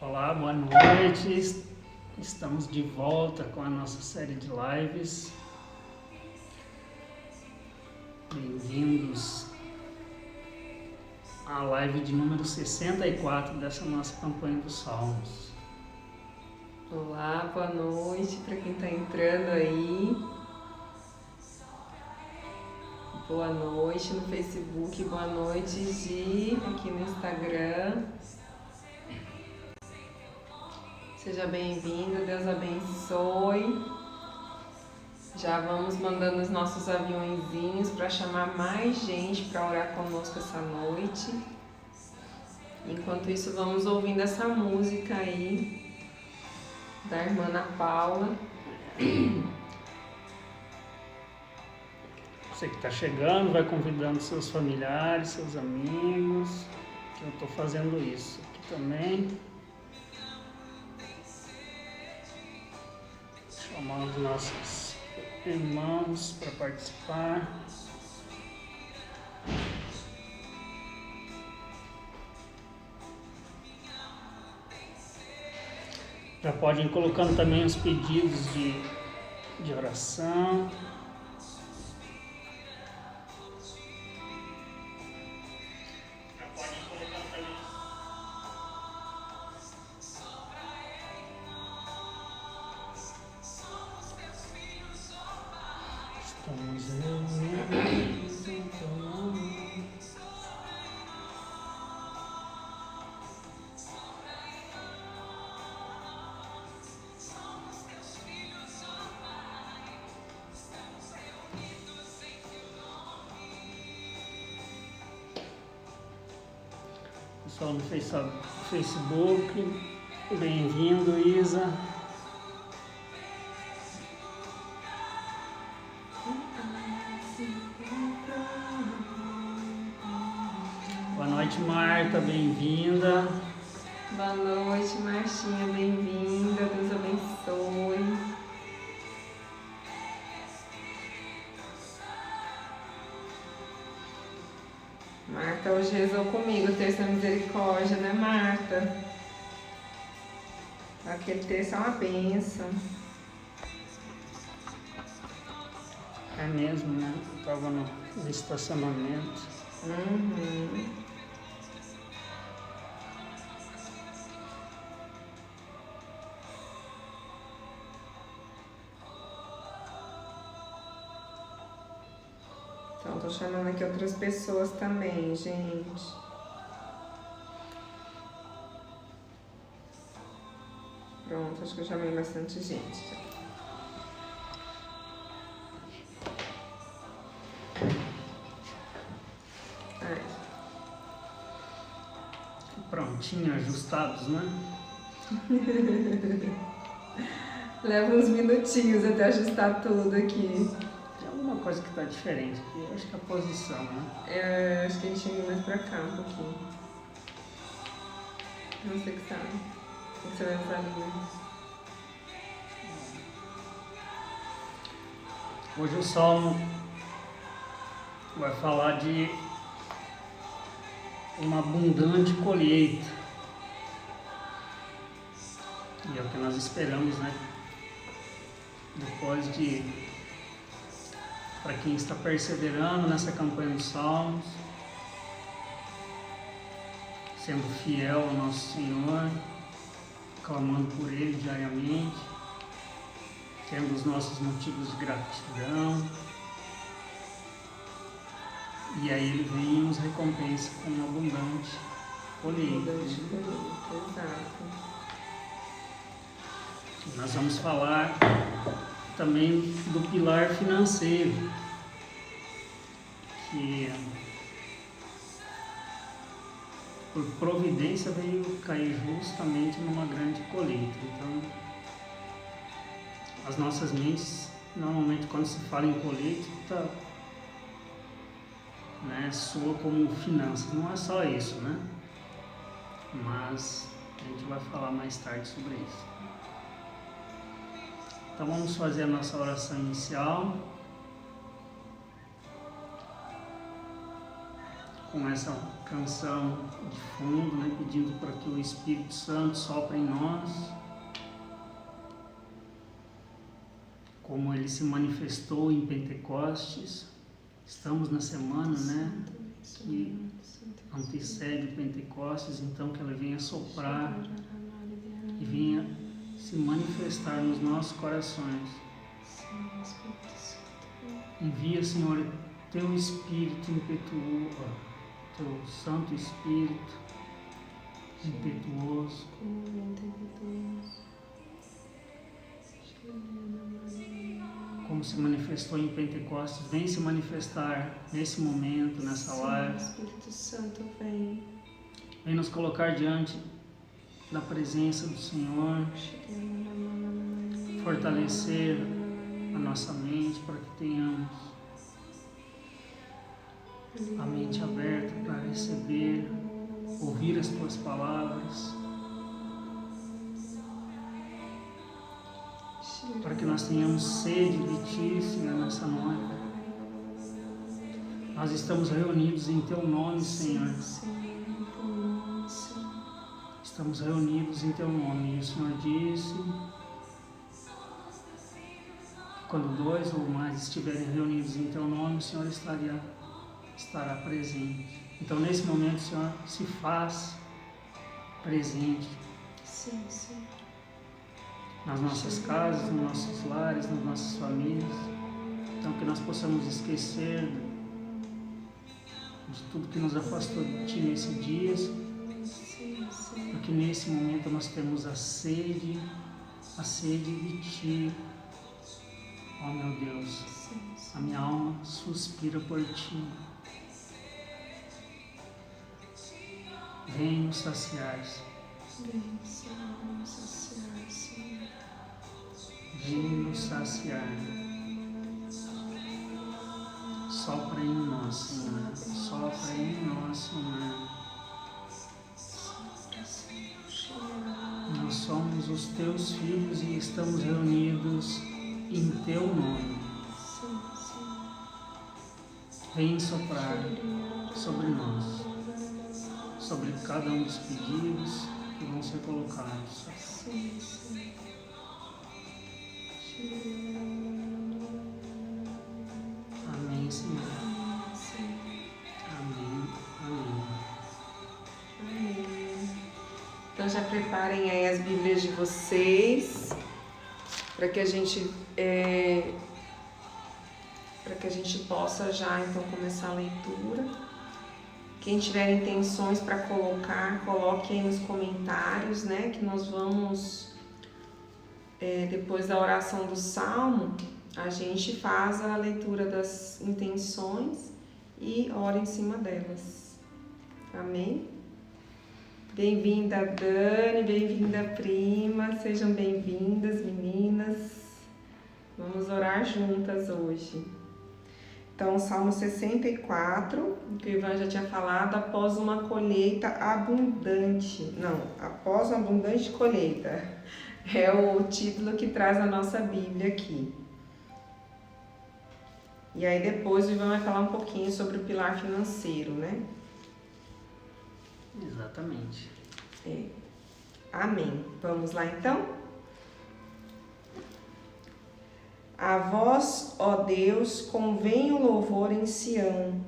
Olá, boa noite. Estamos de volta com a nossa série de lives. Bem-vindos à live de número 64 dessa nossa campanha dos Salmos. Olá, boa noite para quem está entrando aí. Boa noite no Facebook, boa noite Gi, aqui no Instagram. Seja bem-vindo, Deus abençoe. Já vamos mandando os nossos aviõezinhos para chamar mais gente para orar conosco essa noite. Enquanto isso, vamos ouvindo essa música aí da irmã Ana Paula. Você que está chegando, vai convidando seus familiares, seus amigos, que eu estou fazendo isso aqui também. Chamar os nossos irmãos para participar. Já podem ir colocando também os pedidos de oração. Estamos reunidos em teu nome. Pessoal no Facebook, bem-vindo, Isa. Boa noite, Marta, bem-vinda. Boa noite, Martinha, bem-vinda, Deus abençoe. Marta hoje rezou comigo, terça misericórdia, né, Marta? Aquele terço é uma bênção. É mesmo, né? Eu estava no estacionamento. Então, tô chamando aqui outras pessoas também, gente. Pronto, acho que eu chamei bastante gente já. Ai. Prontinho, ajustados, né? Leva uns minutinhos até ajustar tudo aqui. Tem alguma coisa que está diferente aqui, eu acho que é a posição, né? Acho que a gente chega mais pra cá um pouquinho. Não sei o que sabe. O que você vai usar ali? Hoje o Salmo vai falar de uma abundante colheita. E é o que nós esperamos, né? Depois para quem está perseverando nessa campanha dos Salmos, sendo fiel ao nosso Senhor, clamando por Ele diariamente, tendo os nossos motivos de gratidão, e aí Ele vem e nos recompensa com uma abundante colheita. Exato. Nós vamos falar também do pilar financeiro, que por providência veio cair justamente numa grande colheita. Então, as nossas mentes, normalmente quando se fala em colheita, né, soa como finanças. Não é só isso, né? Mas a gente vai falar mais tarde sobre isso. Então vamos fazer a nossa oração inicial. com essa canção de fundo, né, pedindo para que o Espírito Santo sopre em nós, como ele se manifestou em Pentecostes. Estamos na semana, né, que antecede Pentecostes, então que ela venha soprar e venha se manifestar nos nossos corações. Envia, Senhor, teu Espírito impetuoso, teu Santo Espírito impetuoso, como se manifestou em Pentecostes, vem se manifestar nesse momento, nessa live. Espírito Santo, vem. Vem nos colocar diante da presença do Senhor, fortalecer a nossa mente para que tenhamos a mente aberta para receber, ouvir as tuas palavras, para que nós tenhamos sede de ti, Senhor, nessa noite. Nós estamos reunidos em teu nome, Senhor. Estamos reunidos em teu nome. E o Senhor disse: quando 2 ou mais estiverem reunidos em teu nome, o Senhor estará presente. Então, nesse momento, o Senhor se faz presente. Sim, sim. Nas nossas casas, nos nossos lares, nas nossas famílias. Então, que nós possamos esquecer de tudo que nos afastou de ti nesse dia, porque nesse momento nós temos a sede de ti. Ó meu Deus, a minha alma suspira por ti. Vem nos saciar, Vem, Senhor, nos saciar, Senhor. vem nos saciar. Sopra em nós, Senhor. Sopra em nós, Senhor. Nós somos os teus filhos e estamos reunidos em teu nome. Vem soprar sobre nós, sobre cada um dos pedidos que vão ser colocados. Amém, Senhor. Amém. Amém. Amém. Então já preparem aí as Bíblias de vocês para que a gente possa já então começar a leitura. Quem tiver intenções para colocar, coloque aí nos comentários, né? Que nós vamos, depois da oração do Salmo, a gente faz a leitura das intenções e ora em cima delas. Amém? Bem-vinda, Dani, bem-vinda, prima. Sejam bem-vindas, meninas. Vamos orar juntas hoje. Então, Salmo 64, que o Ivan já tinha falado, após uma colheita abundante. Não, após uma abundante colheita. É o título que traz a nossa Bíblia aqui. E aí depois o Ivan vai falar um pouquinho sobre o pilar financeiro, né? Exatamente. Amém. Vamos lá então? A vós, ó Deus, convém o louvor em Sião.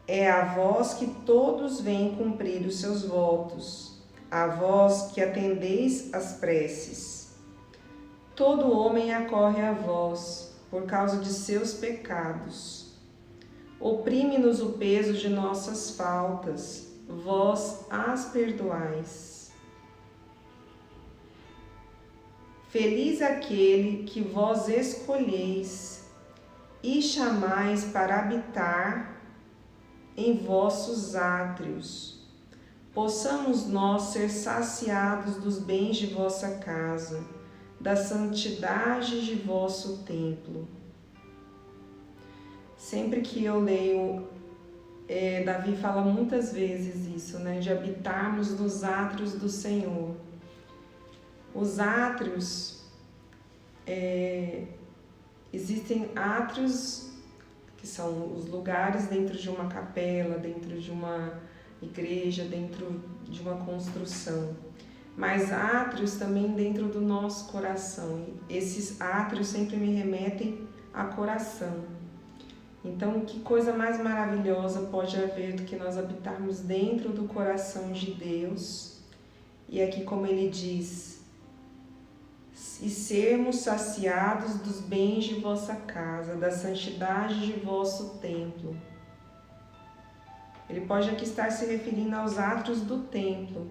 É a vós que todos vêm cumprir os seus votos, a vós que atendeis às preces. Todo homem acorre a vós, por causa de seus pecados. Oprime-nos o peso de nossas faltas, vós as perdoais. Feliz aquele que vós escolheis e chamais para habitar em vossos átrios. Possamos nós ser saciados dos bens de vossa casa, da santidade de vosso templo. Sempre que eu leio, Davi fala muitas vezes isso, né? De habitarmos nos átrios do Senhor. Os átrios, existem átrios que são os lugares dentro de uma capela, dentro de uma igreja, dentro de uma construção. Mas átrios também dentro do nosso coração. E esses átrios sempre me remetem a coração. Então, que coisa mais maravilhosa pode haver do que nós habitarmos dentro do coração de Deus? E aqui, como ele diz, e sermos saciados dos bens de vossa casa, da santidade de vosso templo. Ele pode aqui estar se referindo aos átrios do templo,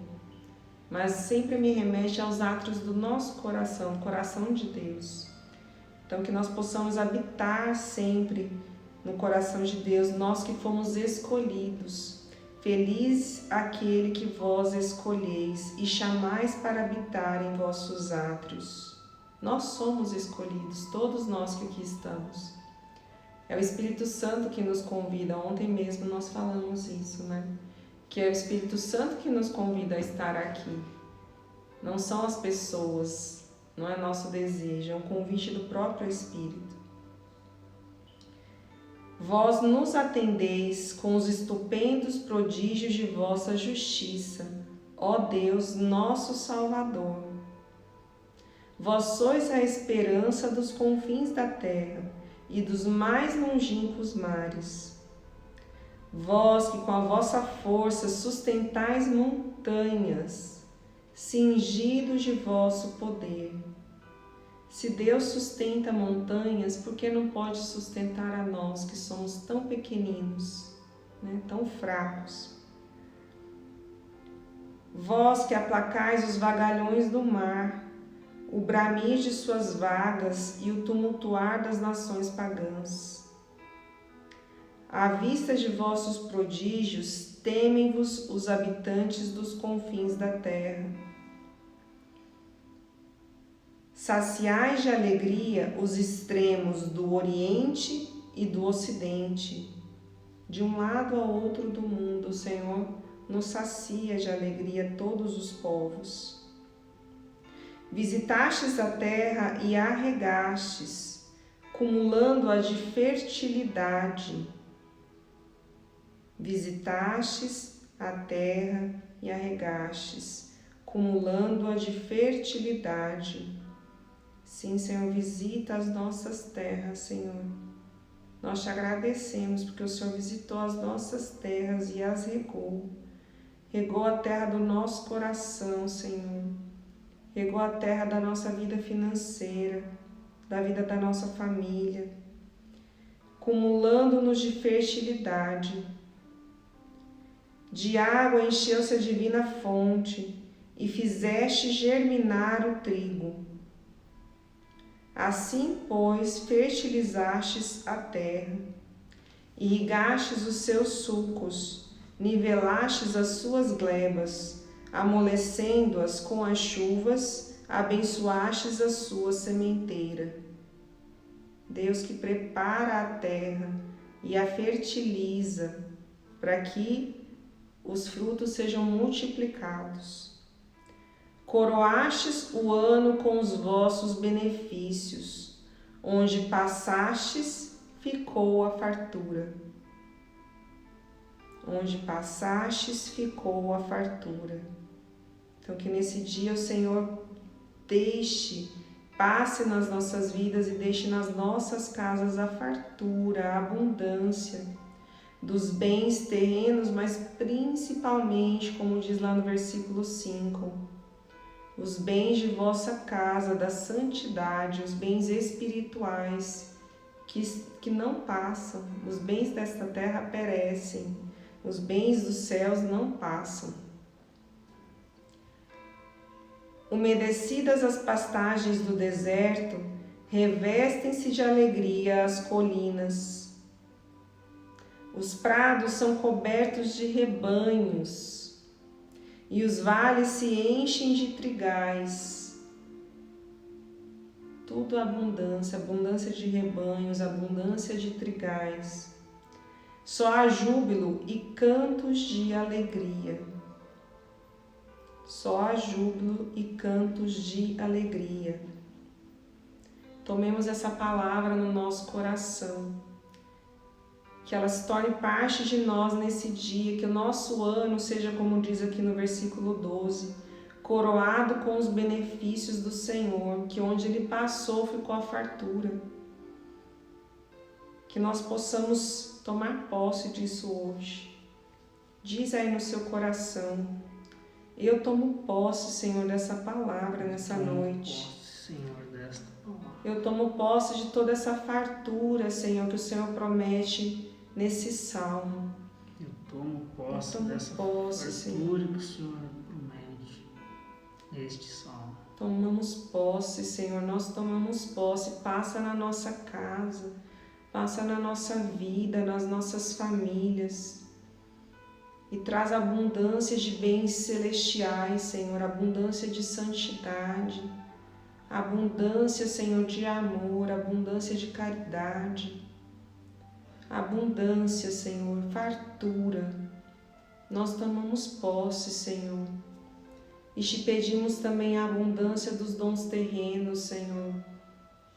mas sempre me remete aos átrios do nosso coração, o coração de Deus. Então, que nós possamos habitar sempre no coração de Deus, nós que fomos escolhidos. Feliz aquele que vós escolheis e chamais para habitar em vossos átrios. Nós somos escolhidos, todos nós que aqui estamos. É o Espírito Santo que nos convida. Ontem mesmo nós falamos isso, né? Que é o Espírito Santo que nos convida a estar aqui. Não são as pessoas, não é nosso desejo, é um convite do próprio Espírito. Vós nos atendeis com os estupendos prodígios de vossa justiça, ó Deus, nosso Salvador. Vós sois a esperança dos confins da terra e dos mais longínquos mares. Vós que com a vossa força sustentais montanhas, cingidos de vosso poder. Se Deus sustenta montanhas, por que não pode sustentar a nós que somos tão pequeninos, né? Tão fracos? Vós que aplacais os vagalhões do mar, o bramir de suas vagas e o tumultuar das nações pagãs. À vista de vossos prodígios, temem-vos os habitantes dos confins da terra. Saciais de alegria os extremos do Oriente e do Ocidente. De um lado ao outro do mundo, o Senhor nos sacia de alegria todos os povos. Visitastes a terra e a regastes, cumulando-a de fertilidade. Visitastes a terra e a regastes, cumulando-a de fertilidade. Sim, Senhor, visita as nossas terras, Senhor. Nós te agradecemos porque o Senhor visitou as nossas terras e as regou. Regou a terra do nosso coração, Senhor. Regou a terra da nossa vida financeira, da vida da nossa família, cumulando-nos de fertilidade. De água encheu-se a divina fonte e fizeste germinar o trigo. Assim, pois, fertilizastes a terra, irrigastes os seus sulcos, nivelastes as suas glebas, amolecendo-as com as chuvas, abençoastes a sua sementeira. Deus que prepara a terra e a fertiliza para que os frutos sejam multiplicados. Coroastes o ano com os vossos benefícios, onde passastes, ficou a fartura. Onde passastes, ficou a fartura. Então, que nesse dia o Senhor passe nas nossas vidas e deixe nas nossas casas a fartura, a abundância dos bens terrenos, mas principalmente, como diz lá no versículo 5, os bens de vossa casa, da santidade, os bens espirituais que não passam. Os bens desta terra perecem, os bens dos céus não passam. Umedecidas as pastagens do deserto, revestem-se de alegria as colinas. Os prados são cobertos de rebanhos, e os vales se enchem de trigais. Tudo abundância, abundância de rebanhos, abundância de trigais. Só há júbilo e cantos de alegria. Só há júbilo e cantos de alegria. Tomemos essa palavra no nosso coração. que ela se torne parte de nós nesse dia, que o nosso ano seja, como diz aqui no versículo 12, coroado com os benefícios do Senhor, que onde Ele passou ficou a fartura. Que nós possamos tomar posse disso hoje. Diz aí no seu coração: eu tomo posse, Senhor, dessa palavra nessa noite. Senhor, desta palavra. Eu tomo posse de toda essa fartura, Senhor, que o Senhor promete nesse salmo. Eu tomo posse dessa fartura, Senhor, que o Senhor promete neste salmo. Tomamos posse, Senhor, nós tomamos posse. Passa na nossa casa, passa na nossa vida, nas nossas famílias. E traz abundância de bens celestiais, Senhor, abundância de santidade, abundância, Senhor, de amor, abundância de caridade, abundância, Senhor, fartura. Nós tomamos posse, Senhor, e te pedimos também a abundância dos dons terrenos, Senhor,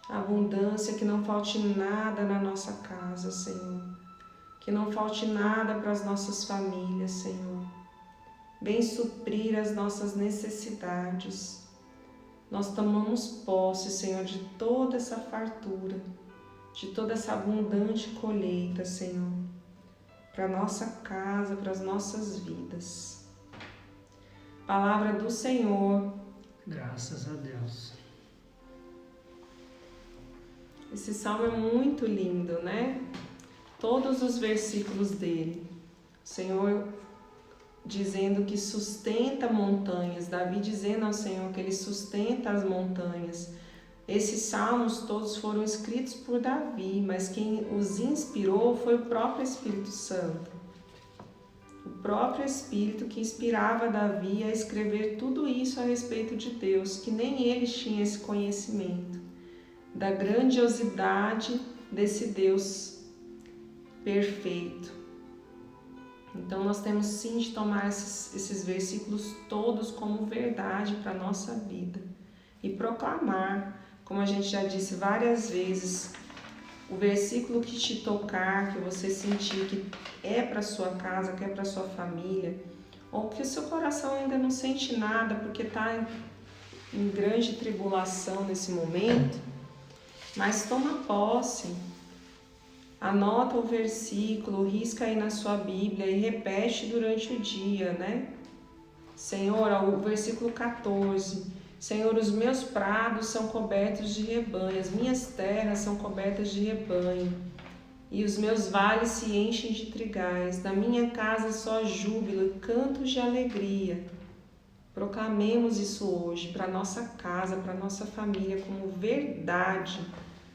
abundância, que não falte nada na nossa casa, Senhor. Que não falte nada para as nossas famílias, Senhor. Vem suprir as nossas necessidades. Nós tomamos posse, Senhor, de toda essa fartura, de toda essa abundante colheita, Senhor, para a nossa casa, para as nossas vidas. Palavra do Senhor. Graças a Deus. Esse salmo é muito lindo, né? Todos os versículos dele, o Senhor dizendo que sustenta montanhas, Davi dizendo ao Senhor que Ele sustenta as montanhas. Esses salmos todos foram escritos por Davi, mas quem os inspirou foi o próprio Espírito Santo. O próprio Espírito que inspirava Davi a escrever tudo isso a respeito de Deus, que nem ele tinha esse conhecimento da grandiosidade desse Deus perfeito. Então nós temos sim de tomar esses versículos todos como verdade para a nossa vida e proclamar, como a gente já disse várias vezes, o versículo que te tocar, que você sentir que é para sua casa, que é para sua família, ou que o seu coração ainda não sente nada porque está em grande tribulação nesse momento, mas toma posse. Anota o versículo, risca aí na sua Bíblia e repete durante o dia, né? Senhor, o versículo 14. Senhor, os meus prados são cobertos de rebanho, as minhas terras são cobertas de rebanho, e os meus vales se enchem de trigais. Na minha casa só júbilo e cantos de alegria. Proclamemos isso hoje para nossa casa, para nossa família, como verdade,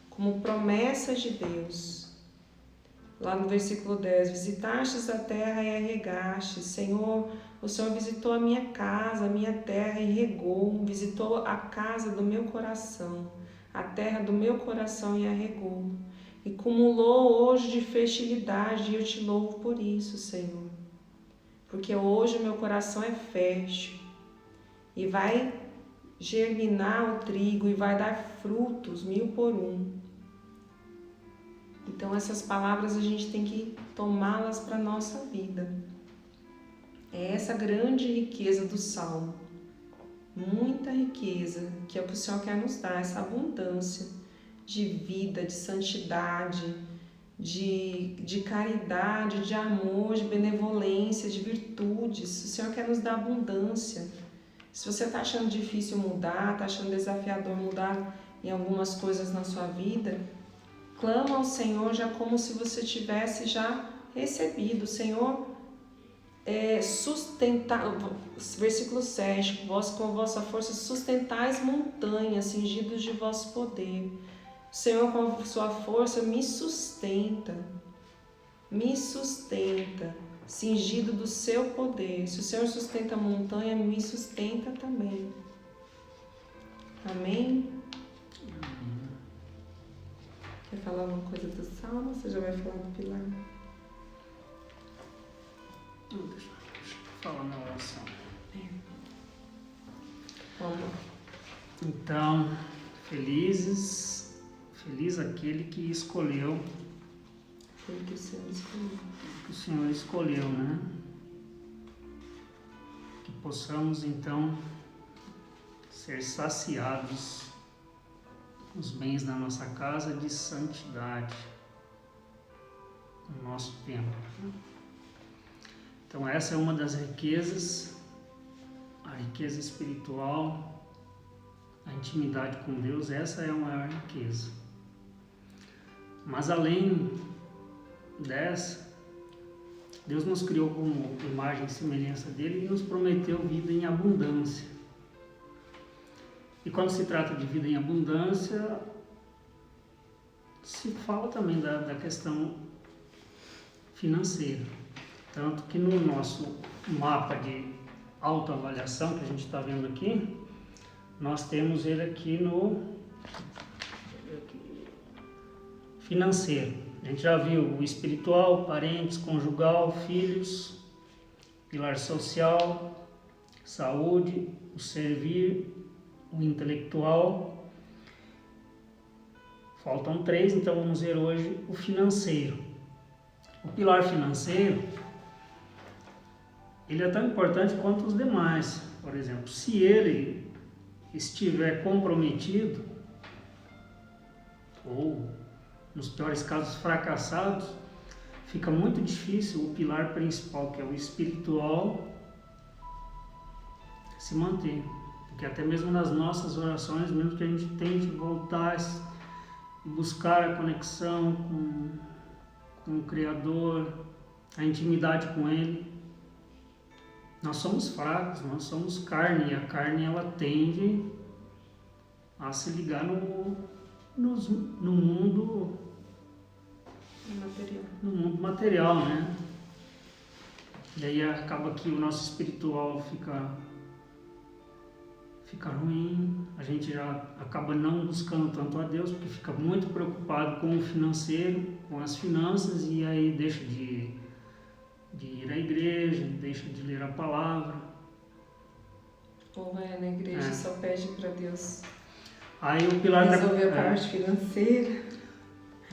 como promessa de Deus. Lá no versículo 10, visitastes a terra e a regastes. Senhor, o Senhor visitou a minha casa, a minha terra e regou, visitou a casa do meu coração, a terra do meu coração e a regou. E cumulou hoje de fertilidade, e eu te louvo por isso, Senhor. Porque hoje o meu coração é fértil e vai germinar o trigo e vai dar frutos 1000 por 1. Então essas palavras a gente tem que tomá-las para a nossa vida. É essa grande riqueza do Salmo. Muita riqueza, que é o que o Senhor quer nos dar, essa abundância de vida, de santidade, de caridade, de amor, de benevolência, de virtudes. O Senhor quer nos dar abundância. Se você está achando difícil mudar, está achando desafiador mudar em algumas coisas na sua vida, clama ao Senhor já como se você tivesse já recebido. Senhor, sustentar, versículo 7, vós com a vossa força sustentais montanhas, cingidos de vosso poder. O Senhor com a sua força me sustenta, cingido do seu poder. Se o Senhor sustenta a montanha, me sustenta também. Amém? Quer falar alguma coisa do Salmo? Você já vai falar do Pilar? Deixa eu falar na oração. Vamos lá. Então, feliz aquele que escolheu Foi o que o Senhor escolheu. Que o Senhor escolheu, né? Que possamos então ser saciados com os bens da nossa casa de santidade no nosso tempo. Então essa é uma das riquezas, a riqueza espiritual, a intimidade com Deus, essa é a maior riqueza. Mas além dessa, Deus nos criou como imagem e semelhança dele e nos prometeu vida em abundância. E quando se trata de vida em abundância, se fala também da questão financeira. Tanto que no nosso mapa de autoavaliação que a gente está vendo aqui, nós temos ele aqui no financeiro. A gente já viu o espiritual, parentes, conjugal, filhos, pilar social, saúde, o servir, o intelectual. Faltam 3, então vamos ver hoje o financeiro. O pilar financeiro, ele é tão importante quanto os demais. Por exemplo, se ele estiver comprometido, ou nos piores casos fracassados, fica muito difícil o pilar principal, que é o espiritual, se manter. Porque até mesmo nas nossas orações, mesmo que a gente tente voltar e buscar a conexão com o Criador, a intimidade com Ele, nós somos fracos, nós somos carne, e a carne ela tende a se ligar no mundo material. No mundo material, né? E aí acaba que o nosso espiritual fica ruim, a gente já acaba não buscando tanto a Deus, porque fica muito preocupado com o financeiro, com as finanças, e aí deixa de ir à igreja, deixa de ler a palavra. Ou vai na igreja e só pede para Deus aí o pilar resolver a parte financeira.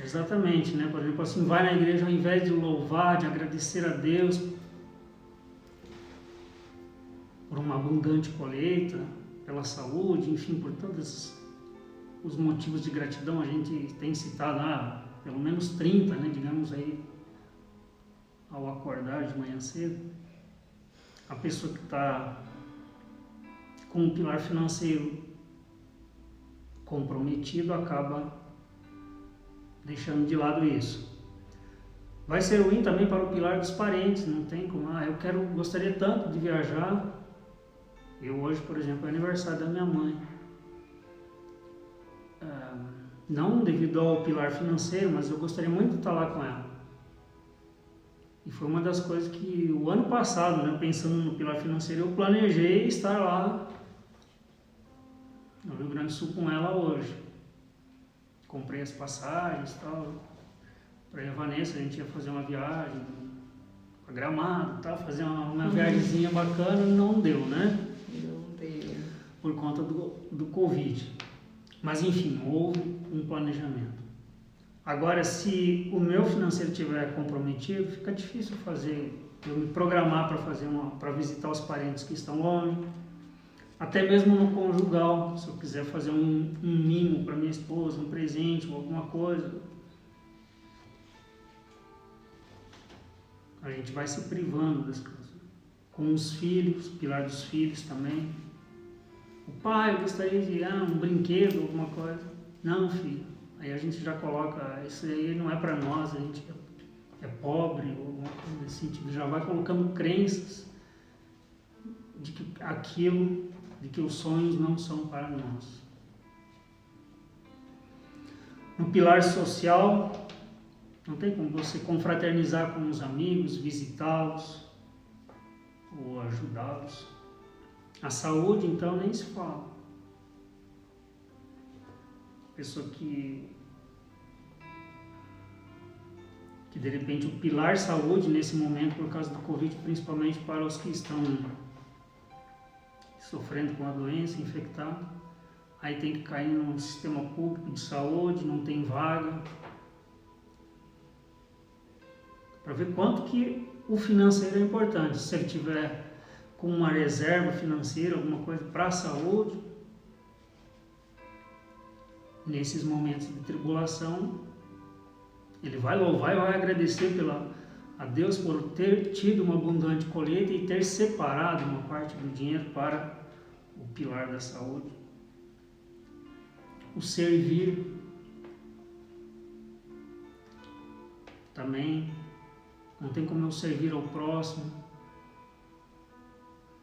Exatamente, né? Por exemplo, assim, vai na igreja ao invés de louvar, de agradecer a Deus por uma abundante colheita, pela saúde, enfim, por todos os motivos de gratidão, a gente tem citado pelo menos 30, né, digamos aí, ao acordar de manhã cedo. A pessoa que está com um pilar financeiro comprometido acaba deixando de lado isso. Vai ser ruim também para o pilar dos parentes, não tem como, gostaria tanto de viajar. Eu hoje, por exemplo, é aniversário da minha mãe. Não devido ao pilar financeiro, mas eu gostaria muito de estar lá com ela. E foi uma das coisas que o ano passado, né, pensando no pilar financeiro, eu planejei estar lá no Rio Grande do Sul com ela hoje. Comprei as passagens e tal. Para a Vanessa, a gente ia fazer uma viagem para Gramado, tal, fazer uma viagemzinha bacana, não deu, né? Não deu. Por conta do Covid. Mas enfim, houve um planejamento. Agora, se o meu financeiro estiver comprometido, fica difícil eu me programar para visitar os parentes que estão longe. Até mesmo no conjugal, se eu quiser fazer um mimo para minha esposa, um presente ou alguma coisa, a gente vai se privando das coisas. Com os filhos, pilar dos filhos também. O pai, eu gostaria de um brinquedo, alguma coisa. Não, filho. Aí a gente já coloca, isso aí não é para nós, a gente é pobre, ou alguma coisa nesse sentido. Já vai colocando crenças de que os sonhos não são para nós. No pilar social, não tem como você confraternizar com os amigos, visitá-los ou ajudá-los. A saúde, então, nem se fala. Pessoa que de repente o pilar saúde nesse momento, por causa do Covid, principalmente para os que estão sofrendo com a doença, infectado, aí tem que cair no sistema público de saúde, não tem vaga. para ver quanto que o financeiro é importante. Se ele tiver com uma reserva financeira, alguma coisa para a saúde, nesses momentos de tribulação, ele vai louvar e vai agradecer a Deus por ter tido uma abundante colheita e ter separado uma parte do dinheiro para o pilar da saúde. O servir também, não tem como eu servir ao próximo,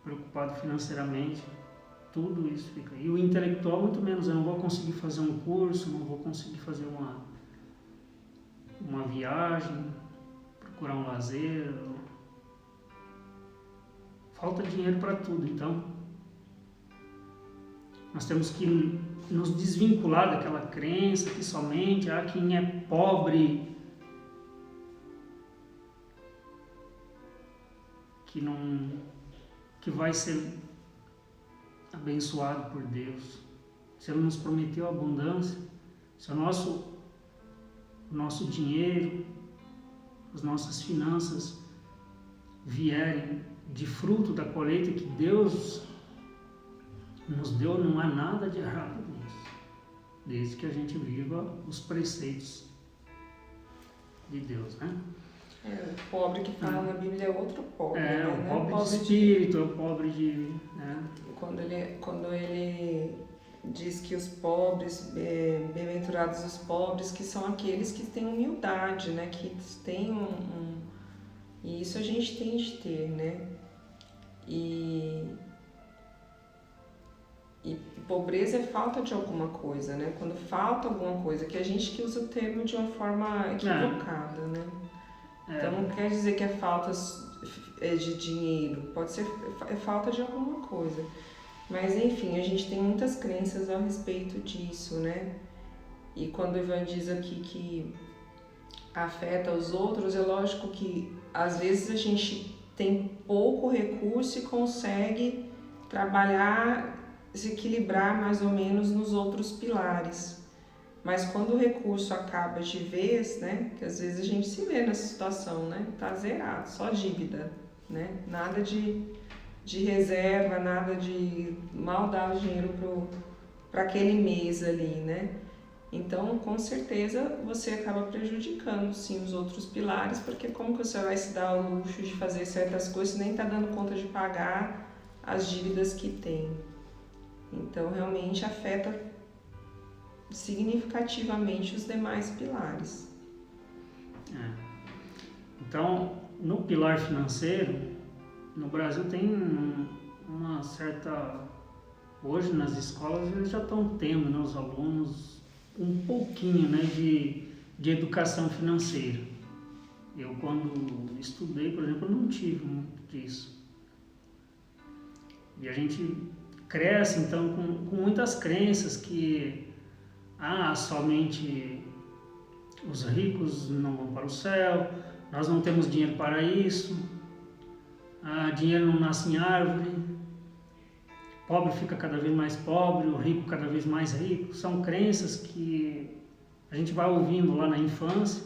preocupado financeiramente, tudo isso fica. E o intelectual muito menos, eu não vou conseguir fazer um curso, não vou conseguir fazer uma viagem, procurar um lazer, falta dinheiro para tudo. Então nós temos que nos desvincular daquela crença que somente quem é pobre, que vai ser abençoado por Deus. Se Ele nos prometeu abundância, se o nosso dinheiro, as nossas finanças vierem de fruto da colheita que Deus nos deu, não há nada de errado nisso, desde que a gente viva os preceitos de Deus, né? O pobre que fala na Bíblia é outro pobre, né? O pobre de espírito, é o pobre de... Quando ele diz que os pobres, bem-aventurados os pobres, que são aqueles que têm humildade, né? Que têm e isso a gente tem de ter, né? E pobreza é falta de alguma coisa, né? Quando falta alguma coisa, que a gente que usa o termo de uma forma equivocada, né? Então não quer dizer que é falta de dinheiro, pode ser falta de alguma coisa. Mas enfim, a gente tem muitas crenças a respeito disso, né? E quando o Ivan diz aqui que afeta os outros, é lógico que às vezes a gente tem pouco recurso e consegue trabalhar, se equilibrar mais ou menos nos outros pilares. Mas quando o recurso acaba de vez, né, que às vezes a gente se vê nessa situação, né, tá zerado, só dívida, né, nada de reserva, nada de mal dar o dinheiro para aquele mês ali, né. Então, com certeza, você acaba prejudicando, sim, os outros pilares, porque como que você vai se dar o luxo de fazer certas coisas se nem está dando conta de pagar as dívidas que tem? Então, realmente afeta significativamente os demais pilares. Então, no pilar financeiro, no Brasil tem uma certa... Hoje nas escolas eles já estão tendo, né, os alunos, um pouquinho, né, de educação financeira. Eu, quando estudei, por exemplo, não tive muito disso. E a gente cresce, então, com muitas crenças que somente os ricos não vão para o céu, nós não temos dinheiro para isso, dinheiro não nasce em árvore, pobre fica cada vez mais pobre, o rico cada vez mais rico. São crenças que a gente vai ouvindo lá na infância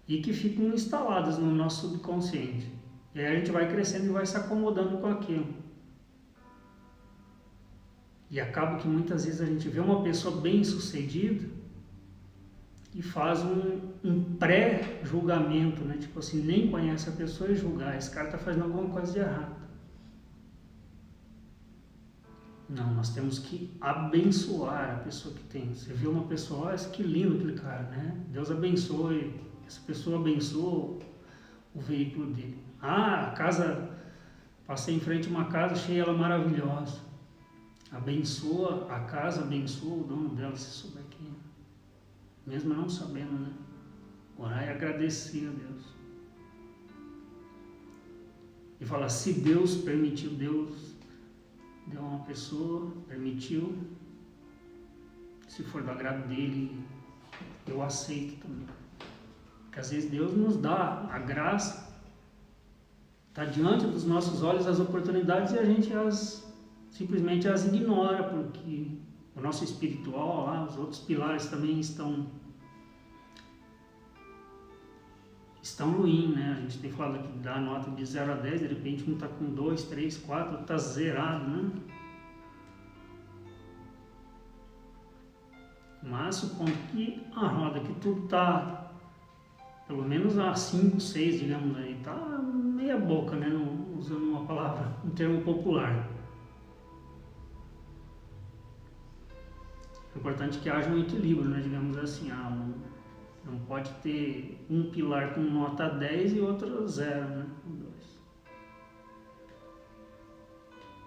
e que ficam instaladas no nosso subconsciente. E aí a gente vai crescendo e vai se acomodando com aquilo. E acaba que muitas vezes a gente vê uma pessoa bem-sucedida e faz um pré-julgamento, né? Tipo assim, nem conhece a pessoa e julgar. Esse cara está fazendo alguma coisa de errado. Não, nós temos que abençoar a pessoa que tem. Você vê uma pessoa, que lindo aquele cara, né? Deus abençoe, essa pessoa abençoa o veículo dele. A casa, passei em frente a uma casa, achei ela maravilhosa. Abençoa a casa, abençoa o dono dela, se souber quem é. Mesmo não sabendo, né? Orar e agradecer a Deus. E falar, se Deus permitiu, Deus deu uma pessoa, permitiu, se for do agrado dele, eu aceito também. Porque às vezes Deus nos dá a graça, está diante dos nossos olhos as oportunidades e a gente simplesmente as ignora, porque o nosso espiritual, lá, os outros pilares também estão questão ruim, né? A gente tem falado aqui de dar nota de 0 a 10, de repente um está com 2, 3, 4, está zerado, né? Mas supondo que a roda que tu está, pelo menos a 5, 6, digamos aí, está meia boca, né? Usando uma palavra, um termo popular. É importante que haja um equilíbrio, né? Digamos assim, não pode ter um pilar com nota 10 e outro 0, né? 2.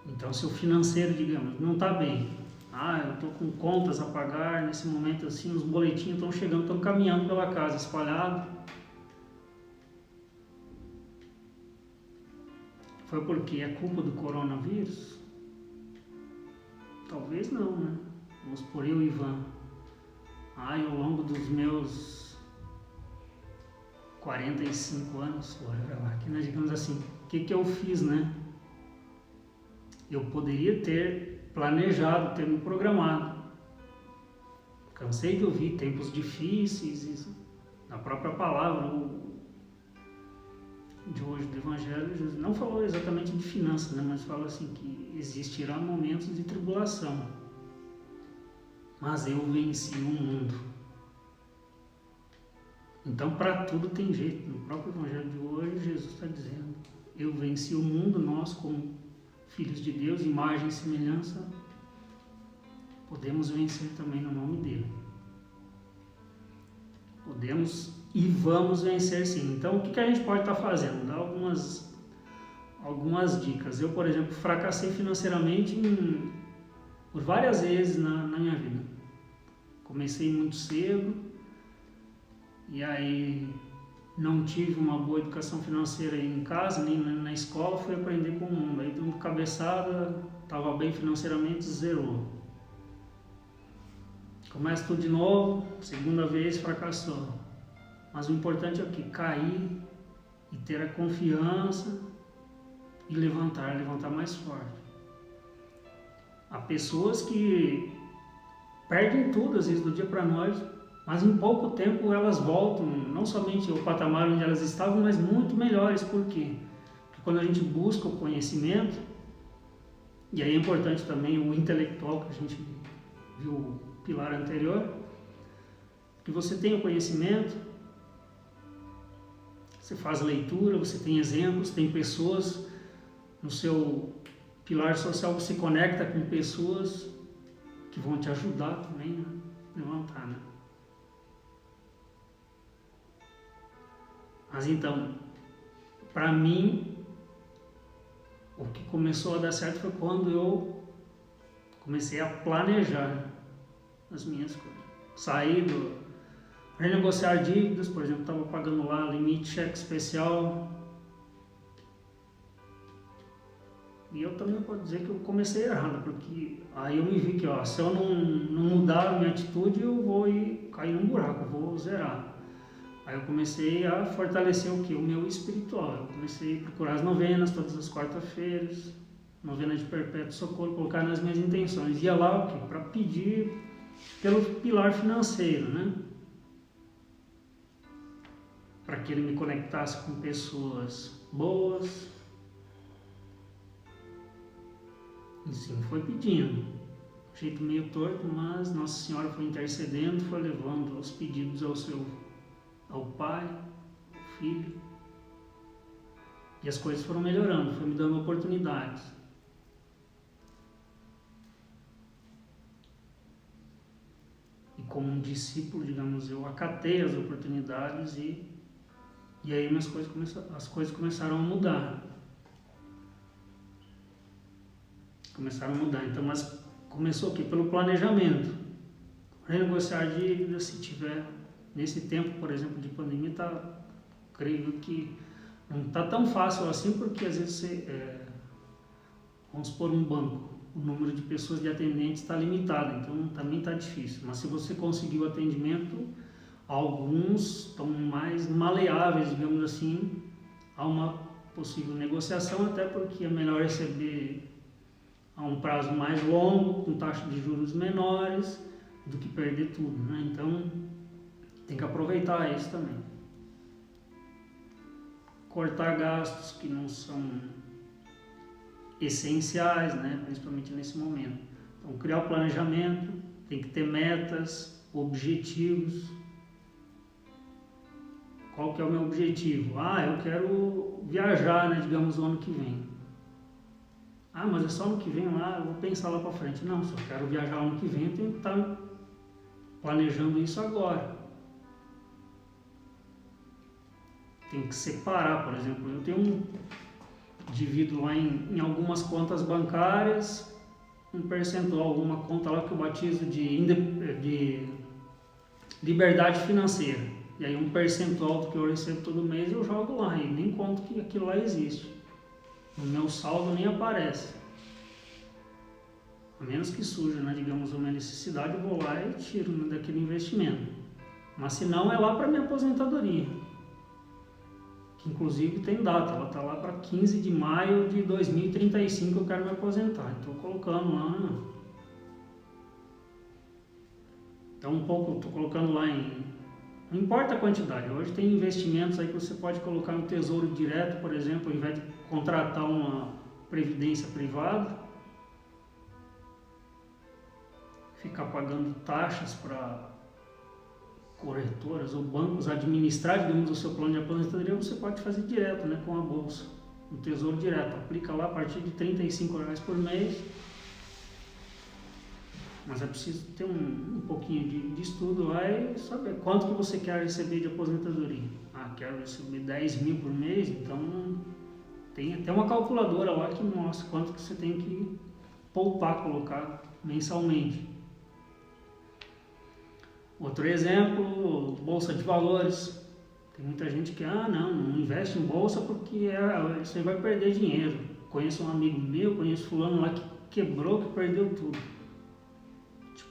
Então, se o financeiro, digamos, não está bem, eu estou com contas a pagar, nesse momento assim, os boletins estão chegando, estão caminhando pela casa, espalhado. Foi porque é culpa do coronavírus? Talvez não, né? Vamos por eu, Ivan. Ao longo dos meus 45 anos, aqui, né, digamos assim, o que eu fiz, né? Eu poderia ter planejado, ter me programado. Cansei de ouvir tempos difíceis, isso, na própria palavra de hoje do Evangelho, Jesus não falou exatamente de finanças, né, mas fala assim que existirá momentos de tribulação, mas eu venci o mundo. Então, para tudo tem jeito. No próprio Evangelho de hoje, Jesus está dizendo: eu venci o mundo, nós como filhos de Deus, imagem e semelhança, podemos vencer também no nome dele. Podemos e vamos vencer sim. Então, o que a gente pode estar fazendo? Dar algumas dicas. Eu, por exemplo, fracassei financeiramente por várias vezes na minha vida. Comecei muito cedo e aí não tive uma boa educação financeira em casa, nem na escola, fui aprender com o mundo. Aí dando cabeçada, estava bem financeiramente, zerou. Começa tudo de novo, segunda vez, fracassou. Mas o importante é o que? Cair e ter a confiança e levantar mais forte. Há pessoas que perdem tudo, às vezes, do dia para a noite, mas em pouco tempo elas voltam, não somente ao patamar onde elas estavam, mas muito melhores. Por quê? Porque quando a gente busca o conhecimento, e aí é importante também o intelectual, que a gente viu o pilar anterior, que você tem o conhecimento, você faz leitura, você tem exemplos, tem pessoas no seu pilar social, você conecta com pessoas que vão te ajudar também a levantar, né? Mas então, para mim, o que começou a dar certo foi quando eu comecei a planejar as minhas coisas. Saí renegociar dívidas, por exemplo, estava pagando lá limite, cheque especial. E eu também posso dizer que eu comecei errado, porque aí eu me vi que, se eu não mudar a minha atitude, eu vou cair num buraco, eu vou zerar. Aí eu comecei a fortalecer o quê? O meu espiritual. Eu comecei a procurar as novenas todas as quartas-feiras, novena de perpétuo socorro, colocar nas minhas intenções. Ia lá o quê? Para pedir pelo pilar financeiro, né? Para que ele me conectasse com pessoas boas. E sim, foi pedindo. Um jeito meio torto, mas Nossa Senhora foi intercedendo, foi levando os pedidos ao Pai, ao Filho. E as coisas foram melhorando, foi me dando oportunidades. E como um discípulo, digamos, eu acatei as oportunidades e aí as coisas começaram a mudar. Então, mas começou o quê? Pelo planejamento. Renegociar dívidas, se tiver, nesse tempo, por exemplo, de pandemia, creio que não está tão fácil assim, porque às vezes vamos supor um banco, o número de pessoas de atendentes está limitado, então também está difícil. Mas se você conseguir o atendimento, alguns estão mais maleáveis, digamos assim, a uma possível negociação, até porque é melhor receber a um prazo mais longo, com taxa de juros menores, do que perder tudo, né? Então, tem que aproveitar isso também. cortar gastos que não são essenciais, né? Principalmente nesse momento. Então, criar o planejamento, tem que ter metas, objetivos. Qual que é o meu objetivo? Eu quero viajar, né, digamos, o ano que vem. Mas é só ano que vem lá, eu vou pensar lá para frente. Não, se eu quero viajar ano que vem, eu tenho que estar planejando isso agora. Tem que separar, por exemplo, eu divido lá em algumas contas bancárias, um percentual, alguma conta lá que eu batizo de liberdade financeira. E aí um percentual do que eu recebo todo mês eu jogo lá e nem conto que aquilo lá existe. No meu saldo nem aparece. A menos que surja, né, digamos, uma necessidade, eu vou lá e tiro daquele investimento. Mas se não, é lá para minha aposentadoria. Que inclusive tem data, ela está lá para 15 de maio de 2035 eu quero me aposentar. Estou colocando lá. Então estou colocando lá não importa a quantidade, hoje tem investimentos aí que você pode colocar no Tesouro Direto, por exemplo, ao invés de contratar uma previdência privada, ficar pagando taxas para corretoras ou bancos administrar, digamos, o seu plano de aposentadoria, você pode fazer direto, né, com a bolsa, no Tesouro Direto. Aplica lá a partir de R$35 por mês. Mas é preciso ter um pouquinho de estudo lá e saber quanto que você quer receber de aposentadoria. Quero receber 10 mil por mês, então tem até uma calculadora lá que mostra quanto que você tem que poupar, colocar mensalmente. Outro exemplo, bolsa de valores. Tem muita gente que, não investe em bolsa porque você vai perder dinheiro. Conheço um amigo meu, conheço fulano lá que quebrou, que perdeu tudo.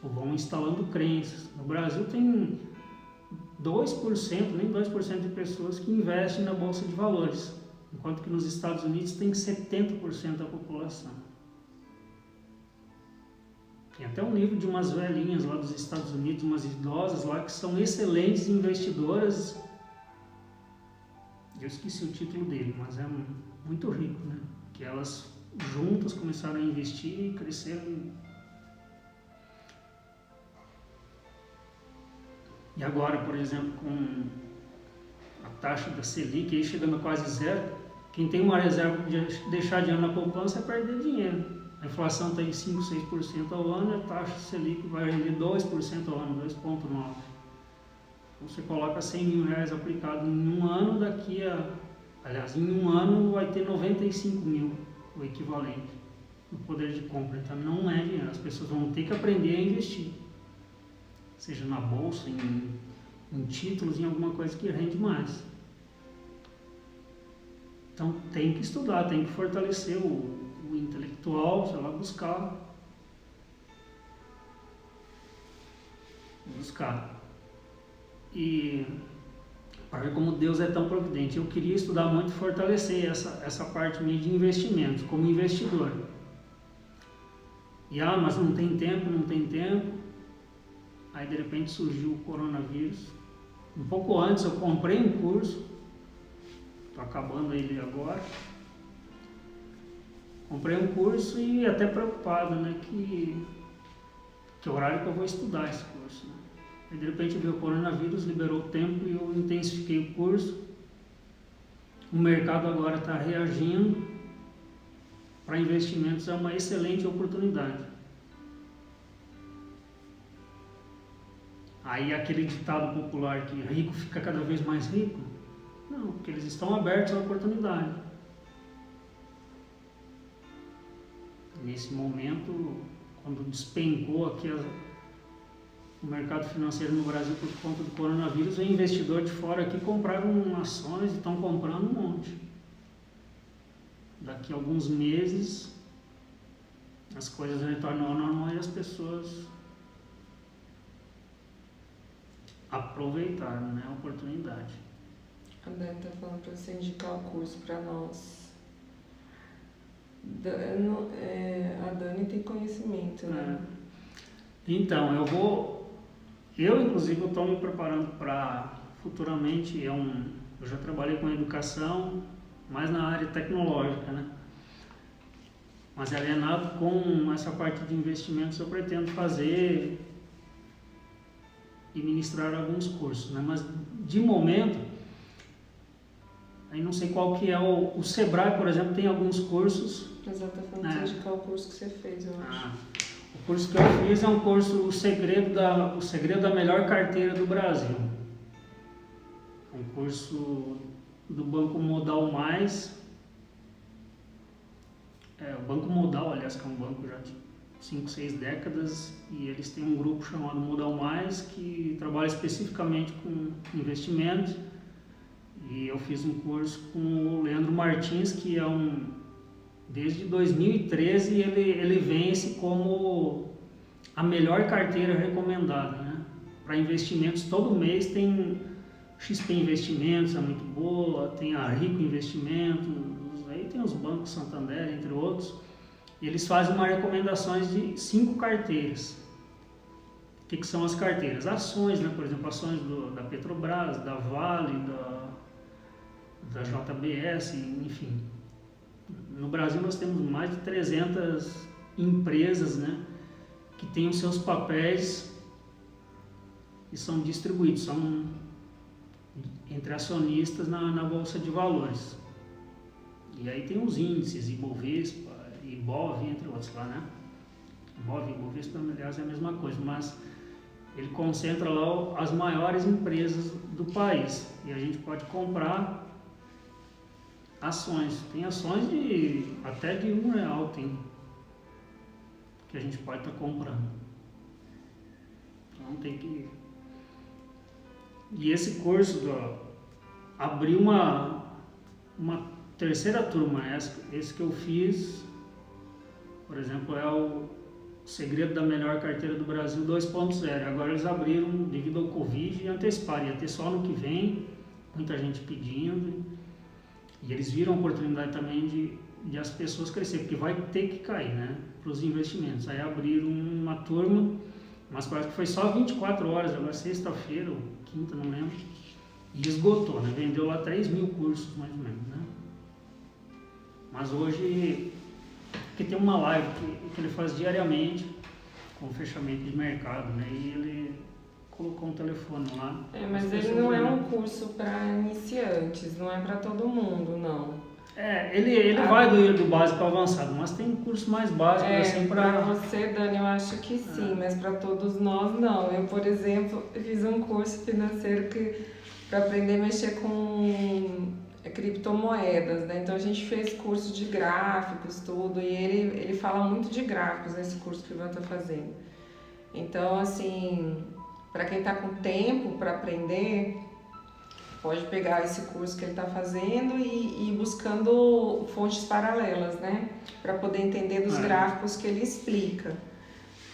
Vão instalando crenças. No Brasil tem 2%, nem 2% de pessoas que investem na Bolsa de Valores, enquanto que nos Estados Unidos tem 70% da população. Tem até um livro de umas velhinhas lá dos Estados Unidos, umas idosas lá que são excelentes investidoras. Eu esqueci o título dele, mas é muito rico, né? Que elas juntas começaram a investir e cresceram. E agora, por exemplo, com a taxa da Selic aí chegando a quase zero, quem tem uma reserva de deixar dinheiro na poupança é perder dinheiro. A inflação está em 5, 6% ao ano, a taxa Selic vai render 2% ao ano, 2,9%. Então você coloca R$100 mil aplicado em um ano, em um ano vai ter 95 mil, o equivalente, no poder de compra. Então não é dinheiro, as pessoas vão ter que aprender a investir. Seja na bolsa, em títulos, em alguma coisa que rende mais. Então tem que estudar, tem que fortalecer o intelectual, sei lá, buscar. E para ver como Deus é tão providente. Eu queria estudar muito e fortalecer essa parte minha de investimentos, como investidor. Mas não tem tempo. Aí de repente surgiu o coronavírus. Um pouco antes eu comprei um curso, estou acabando ele agora. Comprei um curso e até preocupado, né, que horário que eu vou estudar esse curso. Né? Aí de repente veio o coronavírus, liberou o tempo e eu intensifiquei o curso. O mercado agora está reagindo. Para investimentos é uma excelente oportunidade. Aí aquele ditado popular que rico fica cada vez mais rico, não, porque eles estão abertos à oportunidade. Nesse momento, quando despencou aqui o mercado financeiro no Brasil por conta do coronavírus, o investidor de fora aqui compraram ações e estão comprando um monte. Daqui a alguns meses, as coisas retornam ao normal e as pessoas aproveitaram, né, a oportunidade. A Dani está falando para você indicar o curso para nós. A Dani tem conhecimento, né? Então, eu inclusive estou me preparando para futuramente, Eu já trabalhei com educação, mais na área tecnológica, né? Mas alienado com essa parte de investimentos eu pretendo fazer e ministrar alguns cursos, né? Mas de momento, aí não sei qual que é o Sebrae, por exemplo, tem alguns cursos. Mas ela está falando de qual curso que você fez, eu acho. O curso que eu fiz é um curso o segredo da melhor carteira do Brasil. Um curso do Banco Modal Mais. O Banco Modal, aliás, que é um banco já de 5, 6 décadas, e eles têm um grupo chamado Modal Mais que trabalha especificamente com investimentos. E eu fiz um curso com o Leandro Martins, que é desde 2013 ele vence como a melhor carteira recomendada, né? Para investimentos. Todo mês tem XP Investimentos, é muito boa, tem a Rico Investimentos, aí tem os bancos Santander, entre outros, e eles fazem uma recomendações de 5 carteiras. O que são as carteiras? Ações, né? Por exemplo, ações da Petrobras, da Vale, da JBS, enfim. No Brasil nós temos mais de 300 empresas, né, que têm os seus papéis e são distribuídos, são entre acionistas na Bolsa de Valores. E aí tem os índices, Ibovespa, Ibov, entre outros lá, né? Ibov e Ibovespa, aliás, é a mesma coisa, mas ele concentra lá as maiores empresas do país. E a gente pode comprar ações. Tem ações até de R$1 tem, que a gente pode estar comprando. Então tem que... E esse curso abriu uma terceira turma. Esse que eu fiz, por exemplo, é o Segredo da Melhor Carteira do Brasil 2.0. Agora eles abriram devido ao Covid e anteciparam. Ia ter só ano que vem, muita gente pedindo. E eles viram a oportunidade também de as pessoas crescer, porque vai ter que cair, né, para os investimentos. Aí abriram uma turma, mas parece que foi só 24 horas, agora sexta-feira ou quinta, não lembro, e esgotou, né, vendeu lá 3.000 cursos mais ou menos, né. Mas hoje, que tem uma live que ele faz diariamente, com o fechamento de mercado, né, e ele colocou um telefone lá. Mas ele não é um curso para iniciantes, não é para todo mundo, não. Ele vai do básico ao avançado, mas tem curso mais básico assim para você, Dani, eu acho que sim, mas para todos nós não. Eu, por exemplo, fiz um curso financeiro para aprender a mexer com criptomoedas, né? Então a gente fez curso de gráficos, tudo, e ele fala muito de gráficos nesse curso que o Ivan está fazendo. Então, assim, para quem está com tempo para aprender, pode pegar esse curso que ele está fazendo e ir buscando fontes paralelas, né? Para poder entender dos gráficos que ele explica.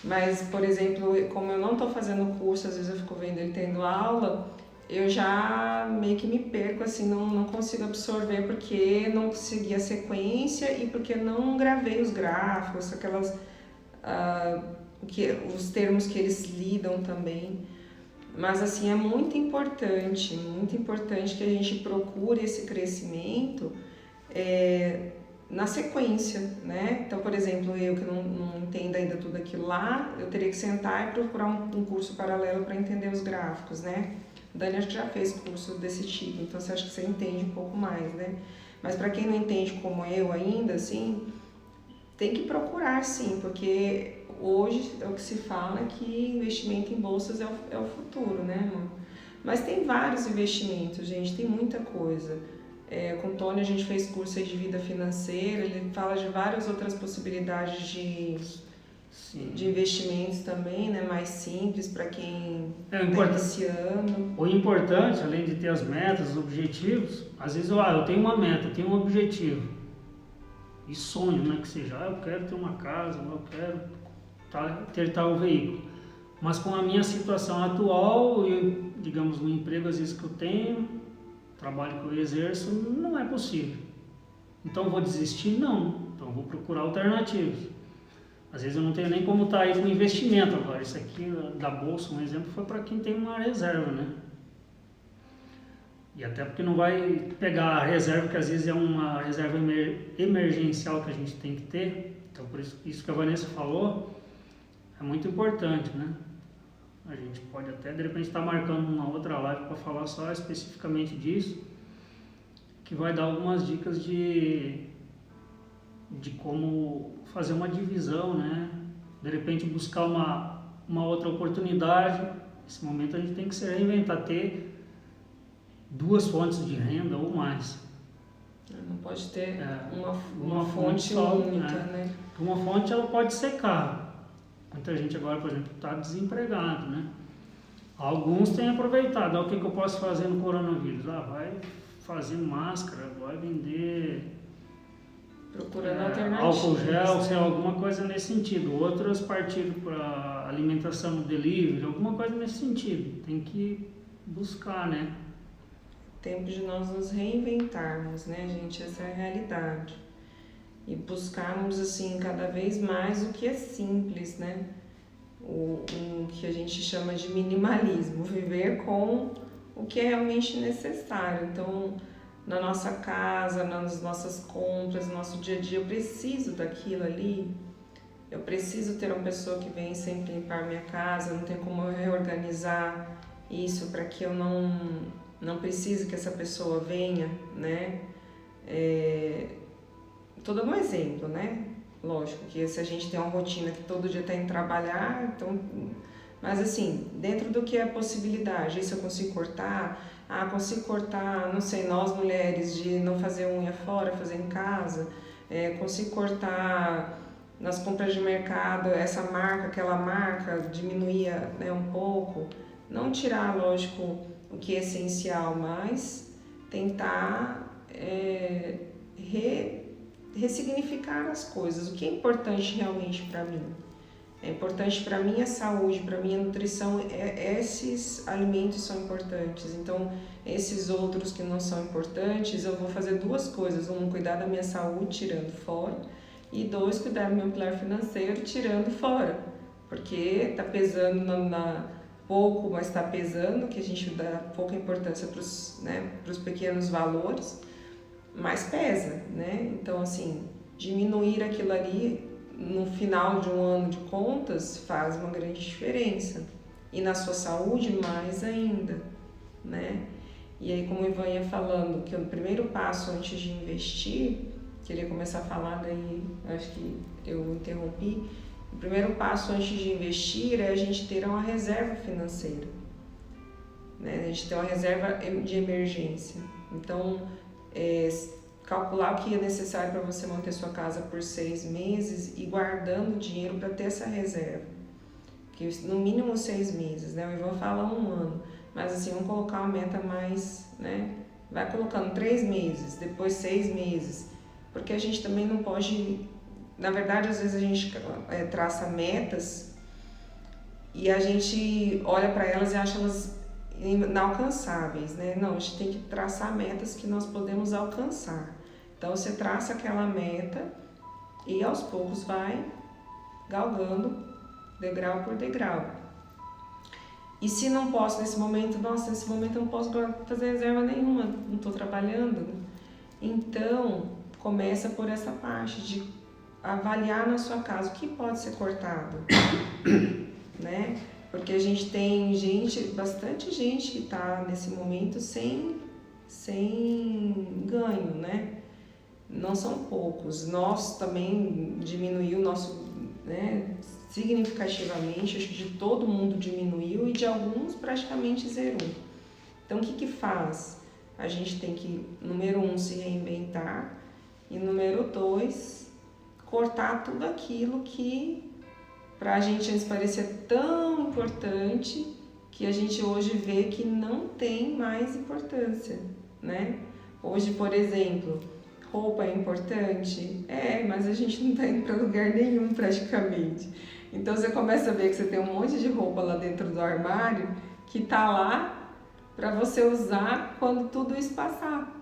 Mas, por exemplo, como eu não estou fazendo curso, às vezes eu fico vendo ele tendo aula, eu já meio que me perco, assim, não consigo absorver porque não segui a sequência e porque não gravei os gráficos, os termos que eles lidam também. Mas, assim, é muito importante que a gente procure esse crescimento na sequência, né? Então, por exemplo, eu que não entendo ainda tudo aquilo lá, eu teria que sentar e procurar um curso paralelo para entender os gráficos, né? Dani acho que já fez curso desse tipo, então você acha que você entende um pouco mais, né? Mas para quem não entende como eu ainda, assim, tem que procurar sim, porque hoje é o que se fala que investimento em bolsas é o futuro, né, amor? Mas tem vários investimentos, gente, tem muita coisa. Com o Tony a gente fez curso de vida financeira, ele fala de várias outras possibilidades de investimentos também, né, mais simples para quem está iniciando. O importante, além de ter as metas, os objetivos, às vezes eu tenho uma meta, eu tenho um objetivo e sonho, né, que seja, eu quero ter uma casa, eu quero ter tal veículo, mas com a minha situação atual, digamos, no emprego às vezes que eu tenho, trabalho que eu exerço, não é possível. Então eu vou desistir? Não. Então eu vou procurar alternativas. Às vezes eu não tenho nem como estar aí com investimento agora. Isso aqui da bolsa, um exemplo, foi para quem tem uma reserva, né? E até porque não vai pegar a reserva, que às vezes é uma reserva emergencial que a gente tem que ter. Então, por isso que a Vanessa falou é muito importante, né? A gente pode até, de repente, estar marcando uma outra live para falar só especificamente disso, que vai dar algumas dicas de como fazer uma divisão, né? De repente, buscar uma outra oportunidade. Nesse momento, a gente tem que se reinventar, ter 2 fontes de renda ou mais. Não pode ter uma fonte só, única, né? Uma fonte ela pode secar. Muita gente agora, por exemplo, está desempregado, né? Alguns têm aproveitado. O que eu posso fazer no coronavírus? Vai fazer máscara, vai vender procurando alternativas, álcool gel, né? sei, alguma coisa nesse sentido. Outras partiram para alimentação no delivery, alguma coisa nesse sentido. Tem que buscar, né? Tempo de nós nos reinventarmos, né, gente? Essa é a realidade. E buscarmos, assim, cada vez mais o que é simples, né? O que a gente chama de minimalismo. Viver com o que é realmente necessário. Então, na nossa casa, nas nossas compras, no nosso dia a dia, eu preciso daquilo ali. Eu preciso ter uma pessoa que vem sempre limpar minha casa, não tem como eu reorganizar isso para que eu não precise que essa pessoa venha, né? Tô dando um exemplo, né? Lógico que se a gente tem uma rotina que todo dia tá indo trabalhar, então... Mas assim, dentro do que é possibilidade, isso eu consigo cortar? Consigo cortar, não sei, nós mulheres, de não fazer unha fora, fazer em casa. Consigo cortar nas compras de mercado, essa marca, aquela marca, diminuir, né, um pouco. Não tirar, lógico, o que é essencial, mas tentar ressignificar as coisas. O que é importante realmente para mim? É importante para mim a saúde, para mim a nutrição, esses alimentos são importantes. Então, esses outros que não são importantes, eu vou fazer 2 coisas. 1, cuidar da minha saúde, tirando fora. E 2, cuidar do meu pilar financeiro, tirando fora. Porque tá pesando pouco, mas está pesando, que a gente dá pouca importância para os pequenos valores, mas pesa, né? Então, assim, diminuir aquilo ali no final de um ano de contas faz uma grande diferença. E na sua saúde, mais ainda, né? E aí, como o Ivan ia falando, que o primeiro passo antes de investir, queria começar a falar, daí acho que eu interrompi. O primeiro passo antes de investir é a gente ter uma reserva financeira, né? A gente ter uma reserva de emergência. Então, calcular o que é necessário para você manter sua casa por 6 meses e guardando dinheiro para ter essa reserva. Que no mínimo 6 meses, né? O Ivan fala 1 ano, mas assim, vamos colocar uma meta mais, né? Vai colocando 3 meses, depois 6 meses, porque a gente também não pode... Na verdade, às vezes a gente traça metas e a gente olha para elas e acha elas inalcançáveis, né? Não, a gente tem que traçar metas que nós podemos alcançar. Então, você traça aquela meta e aos poucos vai galgando degrau por degrau. E se não posso nesse momento, nesse momento eu não posso fazer reserva nenhuma, não estou trabalhando. Então, começa por essa parte de avaliar na sua casa o que pode ser cortado, né? Porque a gente tem bastante gente que está nesse momento sem ganho, né? Não são poucos. Nós também diminuiu o nosso, né, significativamente, acho que de todo mundo diminuiu e de alguns praticamente zerou. Então, o que faz? A gente tem que, número 1, se reinventar e número 2, cortar tudo aquilo que pra gente antes parecia tão importante que a gente hoje vê que não tem mais importância, né? Hoje, por exemplo, roupa é importante? Mas a gente não tá indo para lugar nenhum praticamente. Então você começa a ver que você tem um monte de roupa lá dentro do armário que tá lá para você usar quando tudo isso passar.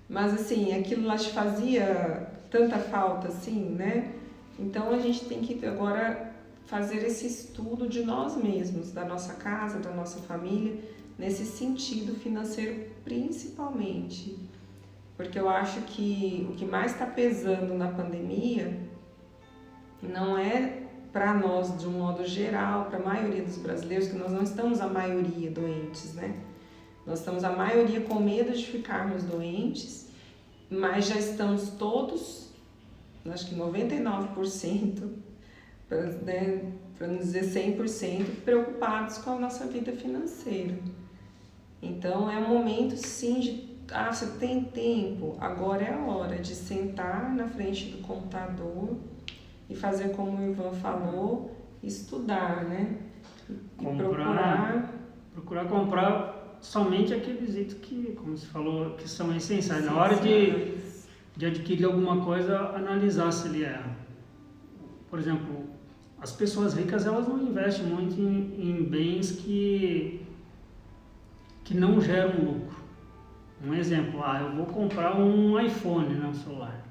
Mas assim, aquilo lá te fazia tanta falta assim, né? Então a gente tem que agora fazer esse estudo de nós mesmos, da nossa casa, da nossa família, nesse sentido financeiro principalmente. Porque eu acho que o que mais está pesando na pandemia não é para nós, de um modo geral, para a maioria dos brasileiros, que nós não estamos a maioria doentes, né? Nós estamos a maioria com medo de ficarmos doentes, mas já estamos todos, acho que 99%, para não dizer 100%, preocupados com a nossa vida financeira. Então é um momento sim de, você tem tempo, agora é a hora de sentar na frente do computador e fazer como o Ivan falou, estudar, né? E procurar comprar somente aqueles itens que, como você falou, que são essenciais. Na hora de adquirir alguma coisa, analisar se ele é. Por exemplo, as pessoas ricas, elas não investem muito em bens que não geram lucro. Um exemplo, eu vou comprar um iPhone, né, um celular.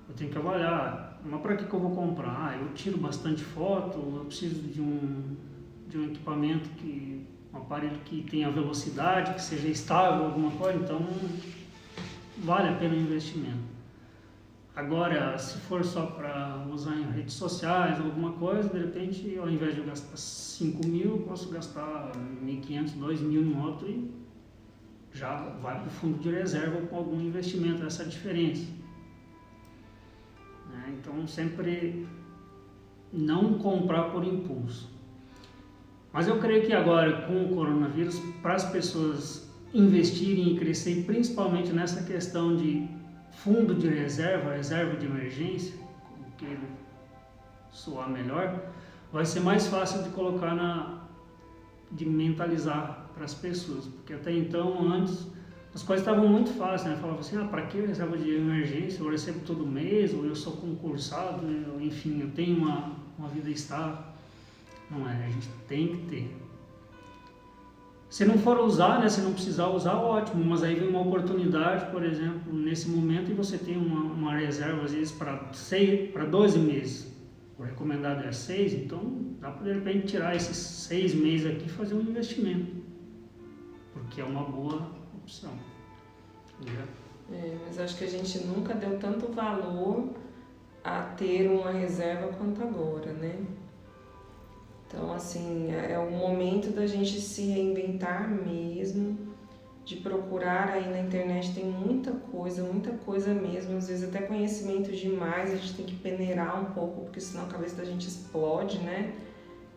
Eu tenho que avaliar, mas para que eu vou comprar? Eu tiro bastante foto, eu preciso de um equipamento, um aparelho que tenha velocidade, que seja estável, alguma coisa, então vale a pena o investimento. Agora, se for só para usar em redes sociais ou alguma coisa, de repente, ao invés de eu gastar 5 mil, eu posso gastar 1.500, 2 mil no outro e já vai para o fundo de reserva com algum investimento, essa é a diferença. Então, sempre não comprar por impulso. Mas eu creio que agora, com o coronavírus, para as pessoas investirem e crescer, principalmente nessa questão de fundo de reserva de emergência, como queira soar melhor, vai ser mais fácil de colocar de mentalizar para as pessoas, porque até então, antes, as coisas estavam muito fáceis, né? Falava assim, para que reserva de emergência? Eu recebo todo mês, ou eu sou concursado, enfim, eu tenho uma vida estável. Não é, a gente tem que ter. Se não for usar, né, se não precisar usar, ótimo, mas aí vem uma oportunidade, por exemplo, nesse momento, e você tem uma reserva, às vezes, para 12 meses. O recomendado é 6, então dá para, de repente, tirar esses 6 meses aqui e fazer um investimento, porque é uma boa opção. Mas acho que a gente nunca deu tanto valor a ter uma reserva quanto agora, né? Então, assim, é o momento da gente se reinventar mesmo, de procurar aí na internet, tem muita coisa mesmo, às vezes até conhecimento demais, a gente tem que peneirar um pouco, porque senão a cabeça da gente explode, né?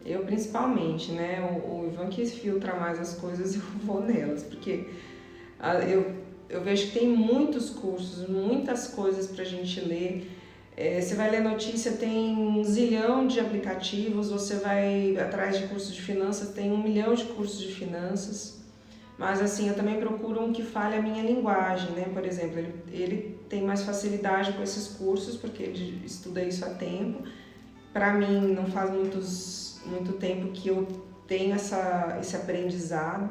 Eu principalmente, né? O Ivan que filtra mais as coisas, eu vou nelas, porque eu vejo que tem muitos cursos, muitas coisas pra gente ler. Você vai ler notícia, tem 1 zilhão de aplicativos, você vai atrás de cursos de finanças, tem 1 milhão de cursos de finanças, mas assim, eu também procuro um que fale a minha linguagem, né? Por exemplo, ele tem mais facilidade com esses cursos, porque ele estuda isso há tempo. Para mim, não faz muito tempo que eu tenho esse aprendizado.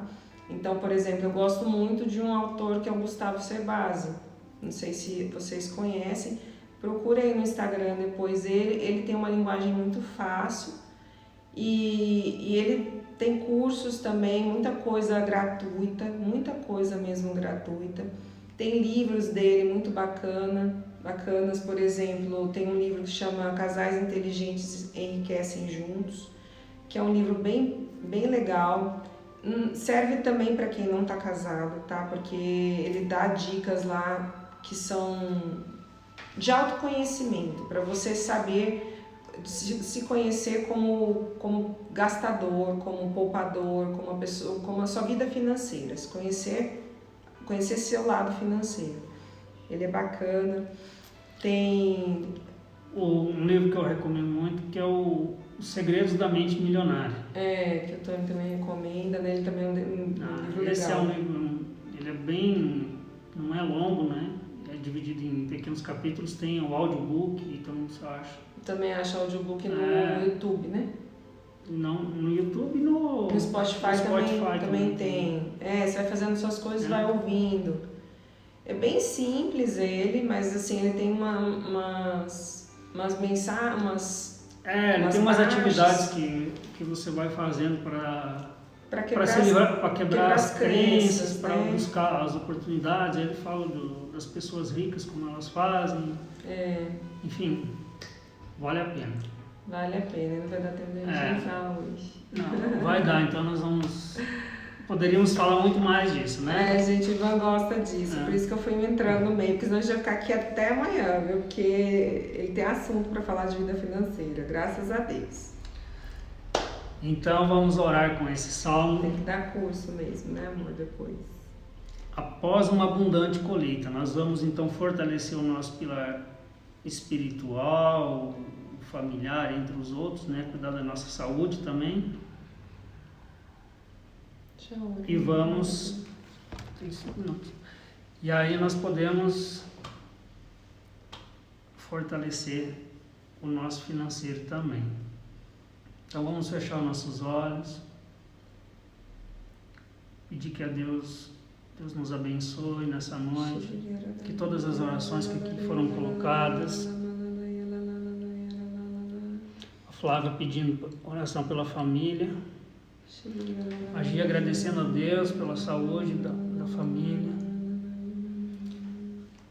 Então, por exemplo, eu gosto muito de um autor que é o Gustavo Cerbasi, não sei se vocês conhecem. Procure aí no Instagram depois ele tem uma linguagem muito fácil e ele tem cursos também, muita coisa gratuita, muita coisa mesmo gratuita. Tem livros dele muito bacanas, por exemplo, tem um livro que chama Casais Inteligentes Enriquecem Juntos, que é um livro bem legal. Serve também para quem não está casado, tá? Porque ele dá dicas lá que são de autoconhecimento, para você saber se conhecer como gastador, como poupador, como uma pessoa, como a sua vida financeira, se conhecer seu lado financeiro. Ele é bacana. Tem um livro que eu recomendo muito, que é Os Segredos da Mente Milionária. Que o Tony também recomenda, né? Ele também é um livro esse legal. É um livro, ele é bem, não é longo, né? É dividido em pequenos capítulos, tem o audiobook, então você acha. Também acha audiobook no YouTube, né? Não, no YouTube e no Spotify também tem. Você vai fazendo suas coisas e vai ouvindo. É bem simples ele, mas assim, ele tem umas mensagens, ele tem umas atividades que você vai fazendo para para se livrar, para quebrar as crenças, para né? buscar as oportunidades. Ele fala das pessoas ricas, como elas fazem. Enfim, vale a pena. Vale a pena, não vai dar tempo de a gente entrar hoje. Não vai dar, então poderíamos falar muito mais disso, né? Gente, o Ivan gosta disso, por isso que eu fui entrando no meio, porque senão a gente vai ficar aqui até amanhã, viu? Porque ele tem assunto para falar de vida financeira, graças a Deus. Então vamos orar com esse salmo. Tem que dar curso mesmo, né, amor, depois. Após uma abundante colheita, nós vamos então fortalecer o nosso pilar espiritual, familiar, entre os outros, né? Cuidar da nossa saúde também. E vamos... Tem 5 minutos. E aí nós podemos fortalecer o nosso financeiro também. Então vamos fechar os nossos olhos, pedir que a Deus nos abençoe nessa noite, que todas as orações que aqui foram colocadas, a Flávia pedindo oração pela família, a Gia agradecendo a Deus pela saúde da família,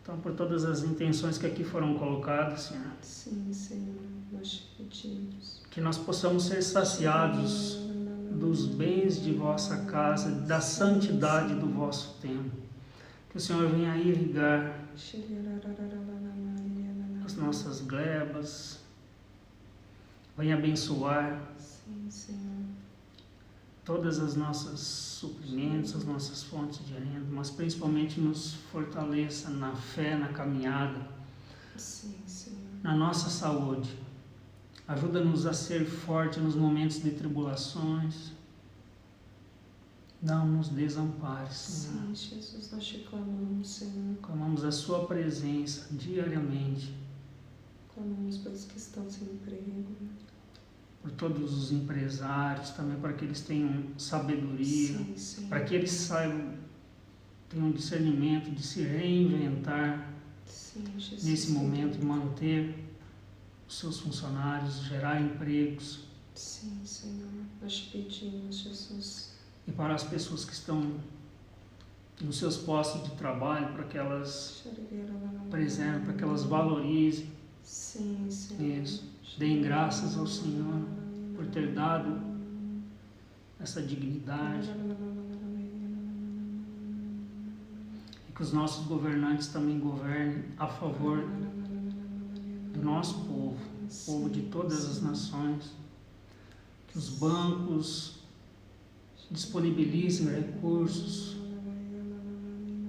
então por todas as intenções que aqui foram colocadas, Senhor. Sim, Senhor, nós pedimos. Que nós possamos ser saciados dos bens de vossa casa, da santidade do vosso templo. Que o Senhor venha irrigar as nossas glebas, venha abençoar todas as nossas suprimentos, as nossas fontes de renda, mas principalmente nos fortaleça na fé, na caminhada, na nossa saúde. Ajuda-nos a ser forte nos momentos de tribulações. Não nos desampares, Senhor. Sim, Jesus, nós te clamamos, Senhor. Clamamos a sua presença diariamente. Clamamos pelos que estão sem emprego. Por todos os empresários, também para que eles tenham sabedoria, para que eles saibam, tenham discernimento de se reinventar nesse momento e manter os seus funcionários, gerar empregos. Sim, Senhor, nós te pedimos, Jesus. E para as pessoas que estão nos seus postos de trabalho, para que elas preservem, para que elas valorizem. Sim, Senhor. Isso. Deem graças ao Senhor por ter dado essa dignidade. E que os nossos governantes também governem a favor do nosso povo, povo de todas as nações. Que os bancos disponibilizem recursos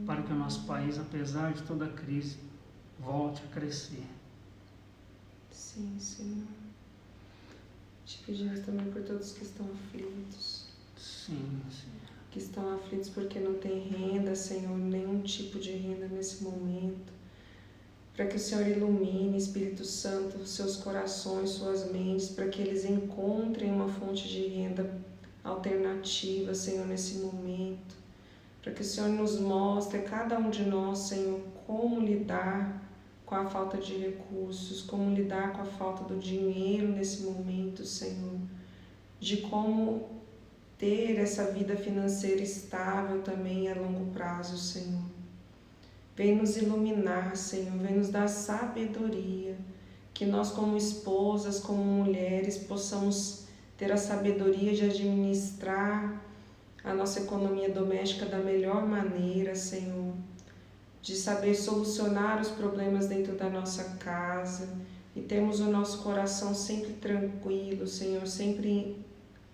para que o nosso país, apesar de toda a crise, volte a crescer. Sim, Senhor. Te pedimos também por todos que estão aflitos. Sim, Senhor. Que estão aflitos porque não têm renda, Senhor, nenhum tipo de renda nesse momento. Para que o Senhor ilumine, Espírito Santo, seus corações, suas mentes, para que eles encontrem uma fonte de renda alternativa, Senhor, nesse momento. Para que o Senhor nos mostre, cada um de nós, Senhor, como lidar com a falta de recursos, como lidar com a falta do dinheiro nesse momento, Senhor. De como ter essa vida financeira estável também a longo prazo, Senhor. Vem nos iluminar, Senhor, vem nos dar sabedoria, que nós como esposas, como mulheres, possamos ter a sabedoria de administrar a nossa economia doméstica da melhor maneira, Senhor, de saber solucionar os problemas dentro da nossa casa e termos o nosso coração sempre tranquilo, Senhor, sempre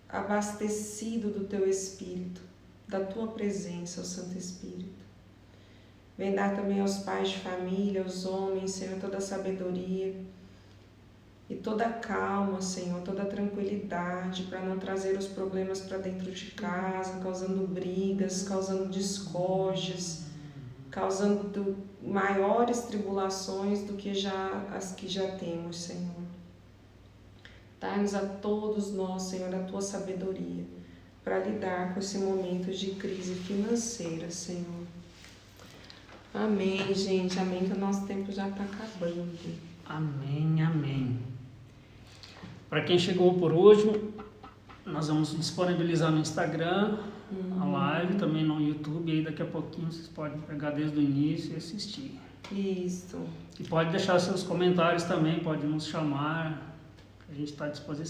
abastecido do Teu Espírito, da Tua presença, ó Santo Espírito. Vem dar também aos pais de família, aos homens, Senhor, toda a sabedoria e toda a calma, Senhor, toda a tranquilidade para não trazer os problemas para dentro de casa, causando brigas, causando discórdias, causando maiores tribulações do que as que já temos, Senhor. Dá-nos a todos nós, Senhor, a Tua sabedoria para lidar com esse momento de crise financeira, Senhor. Amém, gente. Amém, que o nosso tempo já está acabando. Amém, amém. Para quem chegou por último, Nós vamos disponibilizar no Instagram a live, também no YouTube, aí daqui a pouquinho vocês podem pegar desde o início e assistir. Isso. E pode deixar seus comentários também, pode nos chamar, a gente está à disposição.